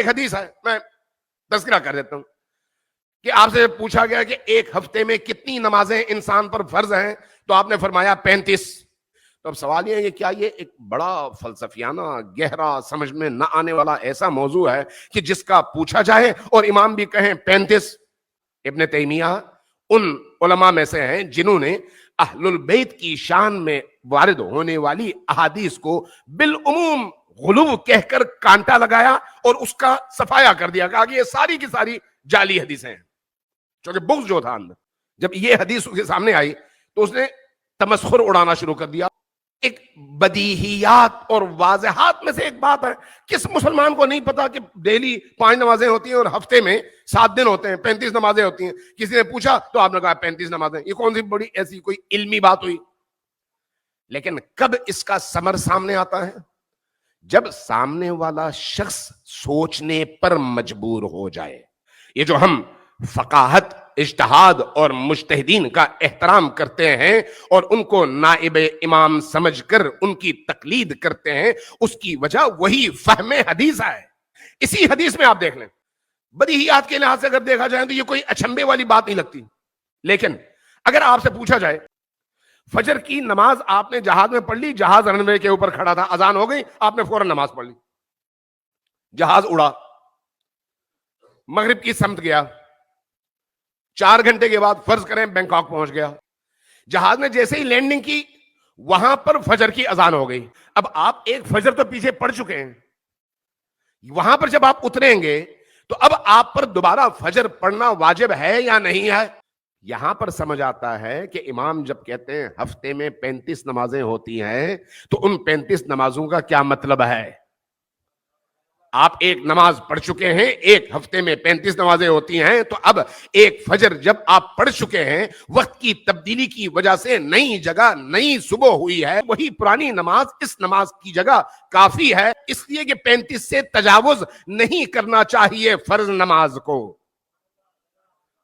ایک حدیث ہے، میں تذکرہ کر دیتا ہوں کہ آپ سے پوچھا گیا کہ ایک ہفتے میں کتنی نمازیں انسان پر فرض ہیں، تو آپ نے فرمایا 35۔ تو اب سوال یہ ہے کہ کیا یہ ایک بڑا فلسفیانہ گہرا سمجھ میں نہ آنے والا ایسا موضوع ہے کہ جس کا پوچھا جائے اور امام بھی کہیں 35؟ ابن تیمیہ ان علماء میں سے ہیں جنہوں نے اہل البیت کی شان میں وارد ہونے والی احادیث کو بالعموم غلو کہہ کر کانٹا لگایا اور اس کا صفایا کر دیا، کہا کہ یہ ساری کی ساری جعلی حدیثیں ہیں، چونکہ بغض جو تھا اندر، جب یہ حدیث اس کے سامنے آئی تو اس نے تمسخر اڑانا شروع کر دیا۔ ایک بدیہیات اور واضحات میں سے ایک بات ہے، کس مسلمان کو نہیں پتا کہ ڈیلی 5 نمازیں ہوتی ہیں اور ہفتے میں 7 دن ہوتے ہیں، 35 نمازیں ہوتی ہیں؟ کسی نے پوچھا تو آپ نے کہا 35 نمازیں، یہ کون سی بڑی ایسی کوئی علمی بات ہوئی؟ لیکن کب اس کا ثمر سامنے آتا ہے؟ جب سامنے والا شخص سوچنے پر مجبور ہو جائے۔ یہ جو ہم فقاہت، اجتہاد اور مجتہدین کا احترام کرتے ہیں اور ان کو نائب امام سمجھ کر ان کی تقلید کرتے ہیں، اس کی وجہ وہی فہم حدیث ہے۔ اسی حدیث میں آپ دیکھ لیں، بدیہیات کے لحاظ سے اگر دیکھا جائے تو یہ کوئی اچنبے والی بات نہیں لگتی، لیکن اگر آپ سے پوچھا جائے فجر کی نماز آپ نے جہاز میں پڑھ لی، جہاز رن وے کے اوپر کھڑا تھا، اذان ہو گئی، آپ نے فوراً نماز پڑھ لی، جہاز اڑا، مغرب کی سمت گیا، 4 گھنٹے کے بعد فرض کریں بینکاک پہنچ گیا، جہاز نے جیسے ہی لینڈنگ کی وہاں پر فجر کی اذان ہو گئی۔ اب آپ ایک فجر تو پیچھے پڑھ چکے ہیں، وہاں پر جب آپ اتریں گے تو اب آپ پر دوبارہ فجر پڑھنا واجب ہے یا نہیں ہے؟ یہاں پر سمجھ آتا ہے کہ امام جب کہتے ہیں ہفتے میں 35 نمازیں ہوتی ہیں تو ان 35 نمازوں کا کیا مطلب ہے؟ آپ ایک نماز پڑھ چکے ہیں، ایک ہفتے میں 35 نمازیں ہوتی ہیں، تو اب ایک فجر جب آپ پڑھ چکے ہیں، وقت کی تبدیلی کی وجہ سے نئی جگہ نئی صبح ہوئی ہے، وہی پرانی نماز اس نماز کی جگہ کافی ہے، اس لیے کہ 35 سے تجاوز نہیں کرنا چاہیے فرض نماز کو۔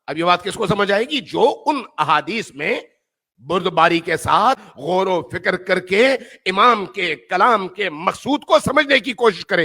اب یہ بات کس کو سمجھ آئے گی؟ جو ان احادیث میں بردباری کے ساتھ غور و فکر کر کے امام کے کلام کے مقصود کو سمجھنے کی کوشش کرے۔